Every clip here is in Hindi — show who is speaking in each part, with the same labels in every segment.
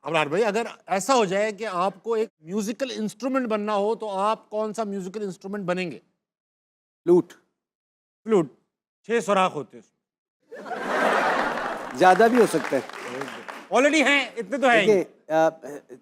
Speaker 1: अबरार भाई, अगर ऐसा हो जाए कि आपको एक म्यूजिकल इंस्ट्रूमेंट बनना हो तो आप कौन सा म्यूजिकल इंस्ट्रूमेंट बनेंगे?
Speaker 2: फ्लूट।
Speaker 1: फ्लूट। 6 सुराख होते हैं
Speaker 2: ज्यादा भी हो सकता है।
Speaker 1: ऑलरेडी हैं, इतने तो है ही।
Speaker 2: देखिए,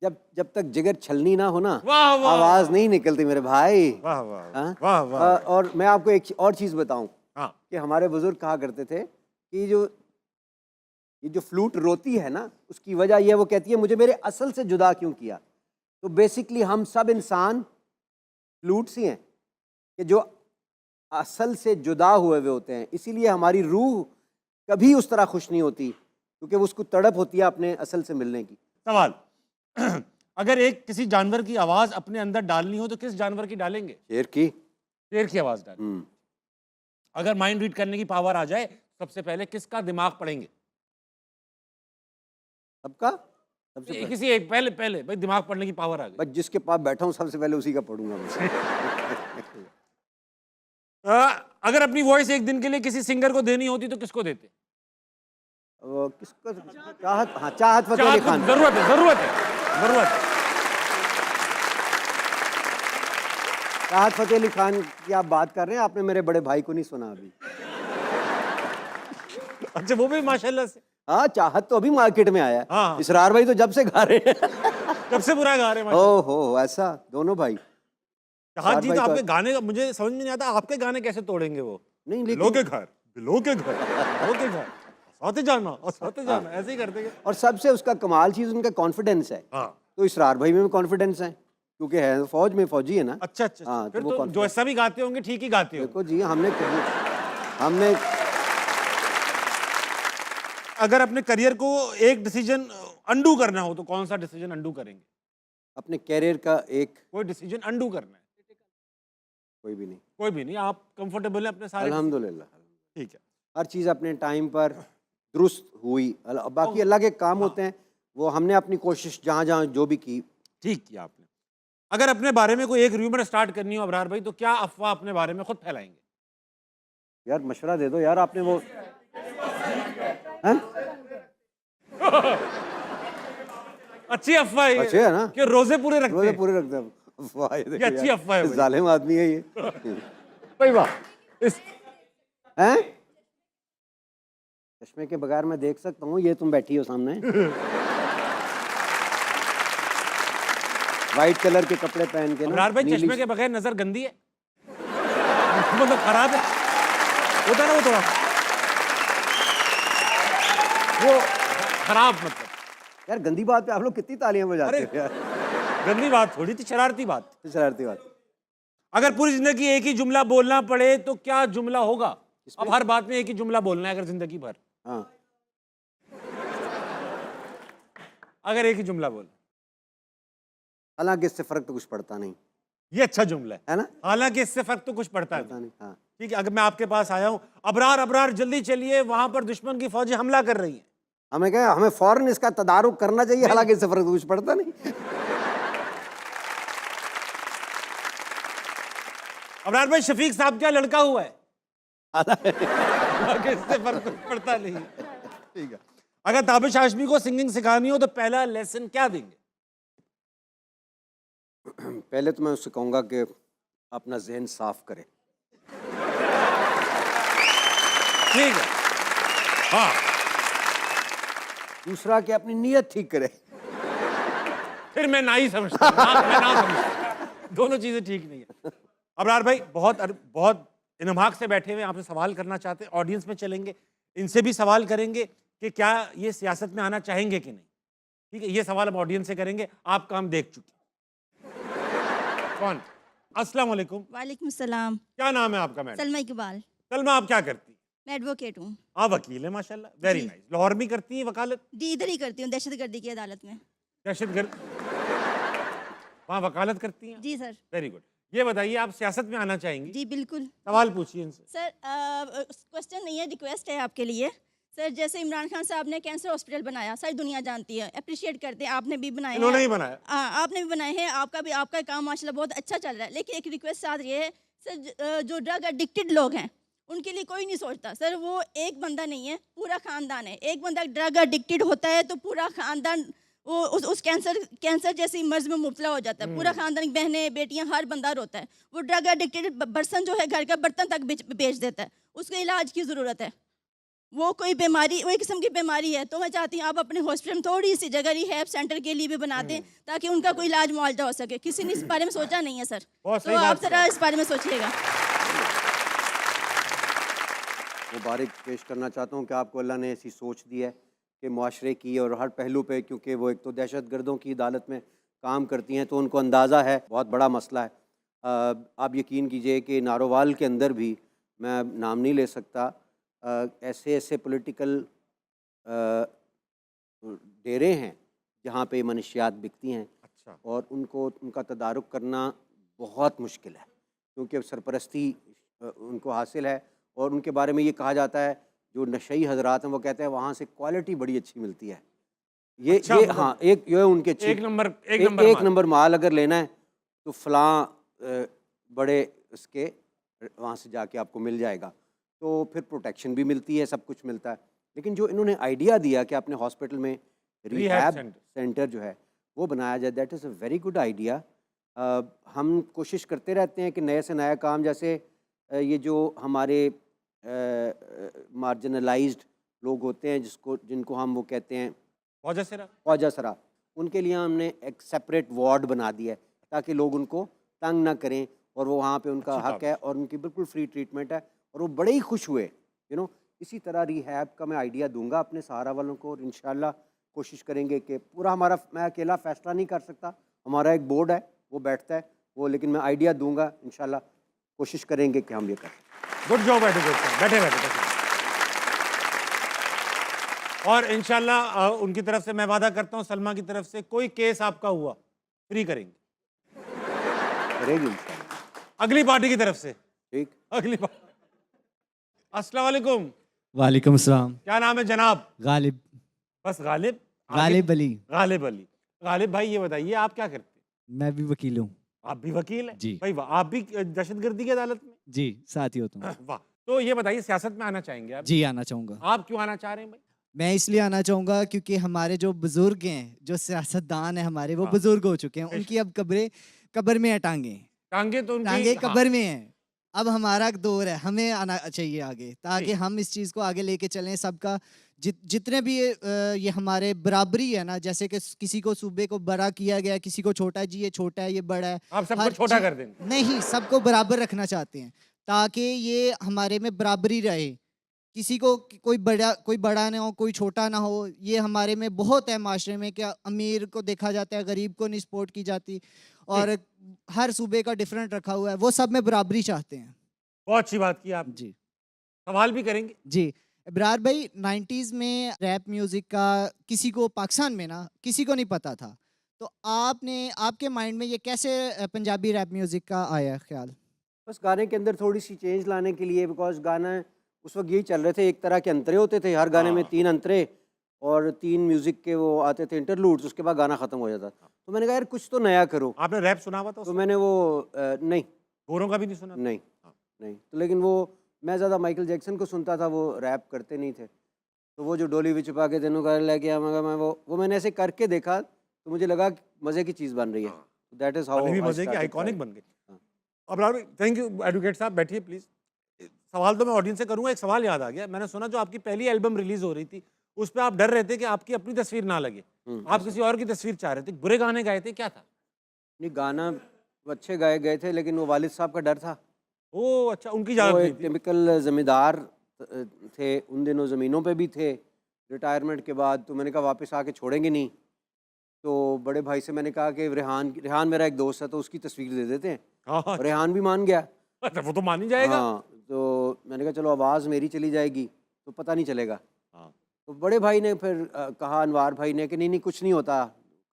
Speaker 2: जब जब तक जिगर छलनी ना हो ना,
Speaker 1: वाह वाह
Speaker 2: आवाज नहीं निकलती मेरे भाई।
Speaker 1: वाह वाह
Speaker 2: हाँ?
Speaker 1: वाह वाह।
Speaker 2: और मैं आपको एक और चीज बताऊं
Speaker 1: हाँ
Speaker 2: कि हमारे बुजुर्ग कहा करते थे कि ये जो फ्लूट रोती है ना, उसकी वजह यह, वो कहती है मुझे मेरे असल से जुदा क्यों किया। तो बेसिकली हम सब इंसान फ्लूट्स ही हैं कि जो असल से जुदा हुए हुए होते हैं, इसीलिए हमारी रूह कभी उस तरह खुश नहीं होती, क्योंकि उसको तड़प होती है अपने असल से मिलने की।
Speaker 1: सवाल अगर एक किसी जानवर की आवाज अपने अंदर डालनी हो तो किस जानवर की डालेंगे?
Speaker 2: शेर की।
Speaker 1: शेर की आवाज डालेंगे। अगर माइंड रीड करने की पावर आ जाए, सबसे पहले किसका दिमाग पढ़ेंगे?
Speaker 2: सबका सबसे पहले
Speaker 1: किसी एक, पहले पहले भाई दिमाग पढ़ने की पावर आ गई।
Speaker 2: बस जिसके पास बैठा हूँ सबसे पहले उसी का पढ़ूंगा बस।
Speaker 1: अगर अपनी वॉइस एक दिन के लिए किसी सिंगर को देनी होती तो किसको देते?
Speaker 2: वो किसको? चाहत, हाँ, चाहत फतेह अली खान।
Speaker 1: जरूरत है, जरूरत है, जरूरत है।
Speaker 2: चाहत फतेह अली खान की आप बात कर रहे हैं, आपने मेरे बड़े भाई को नहीं सुना अभी।
Speaker 1: अच्छा, वो भी माशाल्लाह से।
Speaker 2: हाँ, चाहत तो अभी मार्केट में आया है।
Speaker 1: हाँ।
Speaker 2: इसरार भाई तो जब से गा रहे हैं।
Speaker 1: कब से बुरा गा रहे हैं माशाल्लाह।
Speaker 2: ओहो, ऐसा दोनों भाई।
Speaker 1: चाहत जी
Speaker 2: भाई
Speaker 1: तो
Speaker 2: तो-
Speaker 1: आपके गाने का मुझे समझ में नहीं आता, आपके गाने कैसे तोड़ेंगे वो?
Speaker 2: नहीं,
Speaker 1: बिलो के
Speaker 2: लेकिन
Speaker 1: घर, बिलो के घर, बिलो के घर, साथे जाना और साथे जाना, ऐसे ही करते हैं।
Speaker 2: और सबसे उसका कमाल चीज उनका कॉन्फिडेंस है।
Speaker 1: हाँ।
Speaker 2: तो इसरार भाई में भी कॉन्फिडेंस है, क्योंकि है फौज में, फौजी है ना।
Speaker 1: अच्छा अच्छा,
Speaker 2: हाँ,
Speaker 1: फिर
Speaker 2: तो वो
Speaker 1: तो जो
Speaker 2: confidence-
Speaker 1: ऐसा भी गाते होंगे ठीक ही गाते होंगे।
Speaker 2: देखो जी, हमने
Speaker 1: अगर अपने करियर को एक डिसीजन अंडू करना हो तो कौन सा डिसीजन अंडू करेंगे?
Speaker 2: अपने कैरियर का एक,
Speaker 1: कोई डिसीजन अंडू करना है?
Speaker 2: कोई भी नहीं।
Speaker 1: कोई भी नहीं, आप कंफर्टेबल हैं अपने सारे?
Speaker 2: अल्हम्दुलिल्लाह,
Speaker 1: ठीक है।
Speaker 2: हर चीज अपने टाइम पर दुरुस्त हुई। बाकी अल्लाह के काम होते हैं, वो हमने अपनी कोशिश जहाँ जहाँ जो भी की।
Speaker 1: ठीक किया आपने। अगर अपने बारे में कोई एक र्यूमर स्टार्ट करनी हो अबरार भाई, तो क्या अफवाह अपने बारे में खुद फैलाएंगे?
Speaker 2: यार मशवरा दे दो यार, आपने वो हैं?
Speaker 1: अच्छी अफवाह है ये,
Speaker 2: अच्छे है ना?
Speaker 1: कि रोजे पूरे रखते
Speaker 2: रोजे
Speaker 1: हैं।
Speaker 2: पूरे रखते हैं। वाह, ये देखो
Speaker 1: ये अच्छी
Speaker 2: यार,
Speaker 1: अफवाह है भाई।
Speaker 2: जालिम आदमी है ये।
Speaker 1: भाई वाह। इस
Speaker 2: हैं? चश्मे के बगैर मैं देख सकता हूँ, ये तुम बैठी हो सामने। वाइट कलर के कपड़े पहन के ना,
Speaker 1: अबरार भाई,
Speaker 2: नीली-
Speaker 1: चश्मे के बगैर नजर गंदी है? मतलब खराब है, होता है ना वो थोड़ा, वो खराब मतलब।
Speaker 2: यार गंदी बात पे आप लोग कितनी तालियां बजाते
Speaker 1: अरे,
Speaker 2: हो यार।
Speaker 1: गंदी बात थोड़ी थी, शरारती बात।
Speaker 2: शरारती बात।
Speaker 1: अगर पूरी जिंदगी एक ही जुमला बोलना पड़े तो क्या जुमला होगा? अब हर बात में एक ही जुमला बोलना है अगर जिंदगी भर,
Speaker 2: हाँ,
Speaker 1: अगर एक ही जुमला बोल।
Speaker 2: हालांकि इससे फर्क तो कुछ पड़ता नहीं
Speaker 1: ये अच्छा जुमला
Speaker 2: है ना।
Speaker 1: हालांकि इससे फर्क तो कुछ पड़ता
Speaker 2: पड़ता
Speaker 1: नहीं।
Speaker 2: नहीं, हाँ।
Speaker 1: ठीक है, अगर मैं आपके पास आया हूं, अबरार अबरार जल्दी चलिए, वहां पर दुश्मन की फौजें हमला कर रही हैं।
Speaker 2: हमें क्या, हमें फौरन इसका तदारुक करना चाहिए, हालांकि इससे फर्क तो कुछ पड़ता नहीं।
Speaker 1: अबरार भाई, शफीक साहब क्या लड़का हुआ है? हालांकि इससे फर्क तो पड़ता नहीं। ठीक है, अगर ताबिश हाशमी को सिंगिंग सिखानी हो तो पहला लेसन क्या देंगे?
Speaker 2: पहले तो मैं उससे कहूंगा कि अपना जहन साफ करे।
Speaker 1: ठीक है। हाँ।
Speaker 2: दूसरा कि अपनी नीयत ठीक करे।
Speaker 1: फिर मैं ना ही समझता हूं, मैं ना समझता, दोनों चीजें ठीक नहीं है। अबरार भाई, बहुत इनमाक से बैठे हुए, आपसे सवाल करना चाहते हैं, ऑडियंस में चलेंगे, इनसे भी सवाल करेंगे कि क्या ये सियासत में आना चाहेंगे कि नहीं। ठीक है, ये सवाल हम ऑडियंस से करेंगे, आपका हम देख चुके। कौन? अस्सलाम वालेकुम।
Speaker 3: वालेकुम सलाम।
Speaker 1: क्या नाम है आपका मैडम?
Speaker 3: सलमा इकबाल।
Speaker 1: सलमा, आप क्या करती?
Speaker 3: मैं एडवोकेट हूँ।
Speaker 1: आप वकील है माशाल्लाह, वेरी
Speaker 3: जी।
Speaker 1: नाइस। लाहौर में करती है वकालत?
Speaker 3: जी, इधर ही करती हूँ, दहशतगर्दी की अदालत में।
Speaker 1: दहशतगर्द, वहाँ वकालत करती हैं?
Speaker 3: जी सर।
Speaker 1: Very good. ये बताइए, आप सियासत में आना चाहेंगी?
Speaker 3: जी बिल्कुल।
Speaker 1: सवाल पूछिए इनसे।
Speaker 3: सर क्वेश्चन नहीं है, रिक्वेस्ट है आपके लिए। सर जैसे इमरान खान साहब ने कैंसर हॉस्पिटल बनाया, सारी दुनिया जानती है, अप्रिशिएट करते हैं, आपने भी बनाए हैं।
Speaker 1: इन्होंने ही बनाया।
Speaker 3: हाँ, आपने भी बनाए हैं, आपका काम माशाल्लाह बहुत अच्छा चल रहा है। लेकिन एक रिक्वेस्ट साथ ये है सर, जो ड्रग एडिक्टेड लोग हैं उनके लिए कोई नहीं सोचता। सर वो एक बंदा नहीं है, पूरा ख़ानदान है। एक बंदा ड्रग एडिक्टेड होता है तो पूरा ख़ानदान वो उस कैंसर जैसी मर्ज में मुब्तला हो जाता है। पूरा खानदान, बहनें, बेटियां, हर बंदा रोता है। वो ड्रग एडिक्टेड पर्सन जो है घर का बर्तन तक बेच देता है। उसको इलाज की ज़रूरत है। वो कोई बीमारी, वो एक किस्म की बीमारी है। तो मैं चाहती हूँ आप अपने हॉस्पिटल में थोड़ी सी जगह रिहैब सेंटर के लिए भी बना दें, ताकि उनका कोई इलाज मुआवजा हो सके। किसी ने इस बारे में सोचा नहीं है सर,
Speaker 1: बहुत
Speaker 3: तो
Speaker 1: सही
Speaker 3: आप
Speaker 1: बात
Speaker 3: ज़रा इस बारे में सोचिएगा।
Speaker 2: मुबारक पेश करना चाहता हूँ कि आपको अल्लाह ने ऐसी सोच दी है कि मुआशरे की और हर पहलू पे, क्योंकि वो एक तो दहशत गर्दों की अदालत में काम करती हैं, तो उनको अंदाज़ा है बहुत बड़ा मसला है। आप यकीन कीजिए कि नारोवाल के अंदर भी, मैं नाम नहीं ले सकता, ऐसे ऐसे पॉलिटिकल डेरे हैं जहाँ पे मनशियात बिकती हैं,
Speaker 1: अच्छा।
Speaker 2: और उनको उनका तदारुक करना बहुत मुश्किल है, क्योंकि सरपरस्ती उनको हासिल है। और उनके बारे में ये कहा जाता है, जो नशई हजरात हैं वो कहते हैं वहाँ से क्वालिटी बड़ी अच्छी मिलती है।
Speaker 1: अच्छा,
Speaker 2: ये
Speaker 1: मतलब
Speaker 2: हाँ, एक ये उनके
Speaker 1: एक नंबर
Speaker 2: एक
Speaker 1: माल।
Speaker 2: नंबर माल अगर लेना है तो फलां बड़े उसके वहाँ से जाके आपको मिल जाएगा, तो फिर प्रोटेक्शन भी मिलती है, सब कुछ मिलता है। लेकिन जो इन्होंने आइडिया दिया कि अपने हॉस्पिटल में रिहैब सेंटर जो है वो बनाया जाए, that is a very good idea. हम कोशिश करते रहते हैं कि नए से नया काम, जैसे ये जो हमारे मार्जिनलाइज्ड लोग होते हैं, जिनको हम वो कहते हैं ख्वाजा सरा, उनके लिए हमने एक सेपरेट वार्ड बना दिया है, ताकि लोग उनको तंग ना करें, और वो वहाँ पे उनका हक है और उनकी बिल्कुल फ्री ट्रीटमेंट है, और वो बड़े ही खुश हुए। इसी तरह रिहैब का मैं आइडिया दूंगा अपने सहारा वालों को, और इंशाल्लाह कोशिश करेंगे कि पूरा मैं अकेला फैसला नहीं कर सकता, हमारा एक बोर्ड है वो बैठता है वो, लेकिन मैं आइडिया दूंगा, इंशाल्लाह कोशिश करेंगे कि हम ये करें।
Speaker 1: गुड जॉब एडवोकेट साहब, बैठे। और इंशाल्लाह उनकी तरफ से मैं वादा करता हूँ, सलमा की तरफ से कोई केस आपका हुआ फ्री करेंगे
Speaker 2: इंशाल्लाह।
Speaker 1: अगली पार्टी की तरफ से।
Speaker 2: ठीक,
Speaker 1: अगली पार्टी। अस्सलाम वालेकुम।
Speaker 4: वालेकुम अस्सलाम।
Speaker 1: क्या नाम है जनाब?
Speaker 4: गालिब।
Speaker 1: बस गालिब?
Speaker 4: गालिब अली।
Speaker 1: गालिब अली। गालिब भाई, ये बताइए आप क्या करते हैं?
Speaker 4: मैं भी वकील हूँ।
Speaker 1: आप भी वकील हैं?
Speaker 4: जी।
Speaker 1: भाई वाह, आप भी दहशतगर्दी की अदालत में?
Speaker 4: जी, साथ ही होता हूँ।
Speaker 1: वाह। तो ये बताइए, सियासत में आना चाहेंगे आप?
Speaker 4: जी, आना चाहूँगा।
Speaker 1: आप क्यों आना चाह रहे हैं भाई?
Speaker 4: मैं इसलिए आना चाहूँगा क्योंकि हमारे जो बुजुर्ग हैं, जो सियासतदान हैं हमारे, वो
Speaker 1: हाँ।
Speaker 4: बुजुर्ग हो चुके हैं। उनकी अब कब्र में है टांगे।
Speaker 1: टांगे तो उनकी,
Speaker 4: टांगे
Speaker 1: हाँ।
Speaker 4: कब्र में हैं। अब हमारा दौर है, हमें आना चाहिए आगे, ताकि हम इस चीज़ को आगे लेके चलें। सबका जितने भी ये हमारे बराबरी है ना, जैसे कि किसी को सूबे को बड़ा किया गया, किसी को छोटा, जी ये छोटा है, ये बड़ा है।
Speaker 1: आप सबको छोटा कर देंगे?
Speaker 4: नहीं, सबको बराबर रखना चाहते हैं, ताकि ये हमारे में बराबरी रहे। किसी को कोई बड़ा ना हो, कोई छोटा ना हो। ये हमारे में बहुत है माशरे में, कि अमीर को देखा जाता है, गरीब को नहीं सपोर्ट की जाती, और हर सूबे का डिफरेंट रखा हुआ है। वो सब में बराबरी चाहते हैं।
Speaker 1: बहुत अच्छी बात की आप।
Speaker 4: जी।
Speaker 1: सवाल भी करेंगे?
Speaker 4: जी इब्रार भाई, 90s में रैप म्यूजिक का किसी को, पाकिस्तान में ना, किसी को नहीं पता था। तो आपके माइंड में ये कैसे पंजाबी रैप म्यूजिक का आया ख्याल?
Speaker 2: बस गाने के अंदर थोड़ी सी चेंज लाने के लिए, बिकॉज गाना उस वक्त यही चल रहे थे, एक तरह के अंतरे होते थे हर गाने में, 3 अंतरे और 3 म्यूजिक के वो आते थे इंटरलूड्स, उसके बाद गाना खत्म हो जाता। तो मैंने कहा यार कुछ तो नया करो।
Speaker 1: आपने रैप सुना हुआ था?
Speaker 2: तो मैंने वो नहीं,
Speaker 1: गोरों का भी नहीं सुना?
Speaker 2: नहीं नहीं, तो लेकिन वो मैं ज़्यादा माइकल जैक्सन को सुनता था, वो रैप करते नहीं थे। तो वो जो डोली विच छुपा के तेनों का लेके आया, मैं वो मैंने ऐसे करके देखा, तो मुझे लगा मज़े की चीज़ बन रही है। दैट इज़ हाउ
Speaker 1: मज़े की आइकॉनिक बन गई। अब थैंक यू एडवोकेट साहब, बैठिए प्लीज़। सवाल तो मैं ऑडियंस से करूंगा। एक सवाल याद आ गया, मैंने सुना जो आपकी पहली एल्बम रिलीज हो रही थी, उस पर आप डर रहे थे कि आपकी अपनी तस्वीर ना लगे, आप किसी और की तस्वीर चाह रहे थे, बुरे गाने गाए थे, क्या था?
Speaker 2: नहीं, गाना अच्छे गाए गए थे, लेकिन वो वालिद साहब का डर था।
Speaker 1: ओह अच्छा, उनकी
Speaker 2: वो
Speaker 1: इजाज़त
Speaker 2: एक टिपिकल ज़मींदार थे, उन दिनों ज़मीनों पे भी थे। रिटायरमेंट के बाद तो मैंने कहा वापस आके छोड़ेंगे नहीं, तो बड़े भाई से मैंने कहा कि रेहान मेरा एक दोस्त है, तो उसकी तस्वीर दे देते हैं।
Speaker 1: हाँ,
Speaker 2: रेहान भी मान गया।
Speaker 1: अच्छा, वो तो मान ही जाएगा।
Speaker 2: हाँ, तो मैंने कहा चलो आवाज़ मेरी चली जाएगी तो पता नहीं चलेगा।
Speaker 1: हाँ।
Speaker 2: तो बड़े भाई ने फिर कहा, अनवार भाई ने, कि नहीं नहीं कुछ नहीं होता,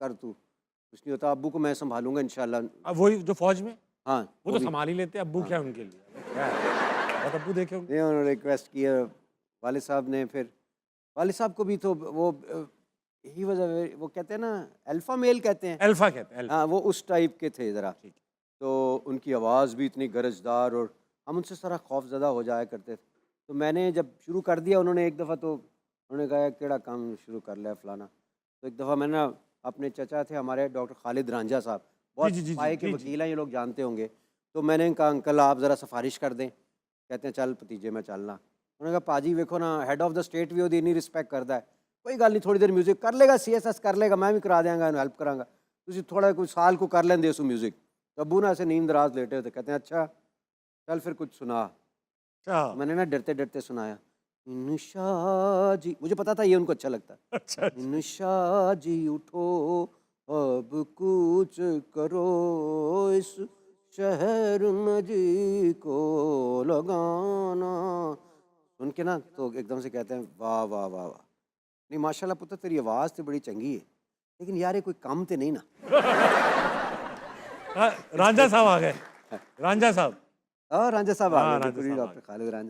Speaker 2: कर तू, कुछ नहीं होता, अब्बू को मैं संभालूंगा इंशाल्लाह।
Speaker 1: अब वही जो फौज में,
Speaker 2: हाँ
Speaker 1: वो तो संभाल ही लेते, अब्बू क्या उनके लिए, बहुत अब्बू देखे होंगे।
Speaker 2: नहीं, उन्होंने रिक्वेस्ट किया वालिद साहब ने, फिर वालिद साहब को भी तो वो ही वजह, वो कहते हैं ना अल्फ़ा मेल कहते हैं,
Speaker 1: अल्फा कहते हैं,
Speaker 2: हाँ, वो उस टाइप के थे ज़रा। तो उनकी आवाज़ भी इतनी गरजदार, और हम उनसे सारा खौफज़दा हो जाया करते थे। तो मैंने जब शुरू कर दिया, उन्होंने एक दफ़ा तो उन्होंने कहा केड़ा काम शुरू कर लिया फलाना। तो एक दफ़ा मैंने अपने चचा थे हमारे डॉक्टर खालिद रांझा साहब,
Speaker 1: जी,
Speaker 2: बहुत
Speaker 1: जी, जी,
Speaker 2: पाए के
Speaker 1: जी, जी।
Speaker 2: वकील हैं, ये लोग जानते होंगे। तो मैंने कहा अंकल आप ज़रा सिफारिश कर दें। कहते हैं चल भतीजे मैं चलना। उन्होंने कहा पाजी वेखो ना हैड ऑफ द स्टेट भी ਉਹਦੀ ਇੰਨੀ ਰਿਸਪੈਕਟ ਕਰਦਾ ਹੈ, ਕੋਈ ਗੱਲ ਨਹੀਂ ਥੋੜੀ ਦੇਰ ਮਿਊਜ਼ਿਕ ਕਰ ਲੇਗਾ, CSS ਕਰ ਲੇਗਾ, मैं भी करा देंगा, हेल्प करांगा, ਤੁਸੀਂ थोड़ा कोई साल को कर लेंदे उस म्यूजिक। तो अबू ना ऐसे नींद दराज लेटे होते, कहते हैं अच्छा चल फिर कुछ सुना।
Speaker 1: अच्छा
Speaker 2: मैंने ना डरते डरते सुनाया, निशा जी, मुझे पता था ये उनको अच्छा लगता है।
Speaker 1: अच्छा
Speaker 2: निशा जी उठो अब कुछ करो, इस शहर में जी को लगाना। सुन के ना तो एकदम से कहते हैं वाह वाह वाह वाह, नहीं माशाल्लाह पुत्र तेरी आवाज़ तो बड़ी चंगी है, लेकिन यार ये कोई काम तो नहीं ना।
Speaker 1: रांझा साहब आ गए, रांझा साहब।
Speaker 2: रांझा साहब
Speaker 1: हाँ,
Speaker 2: आ गए,
Speaker 1: रांझा
Speaker 2: बिल्कुल ही
Speaker 1: साहब आ
Speaker 2: डॉक्टर खालिद रांझा।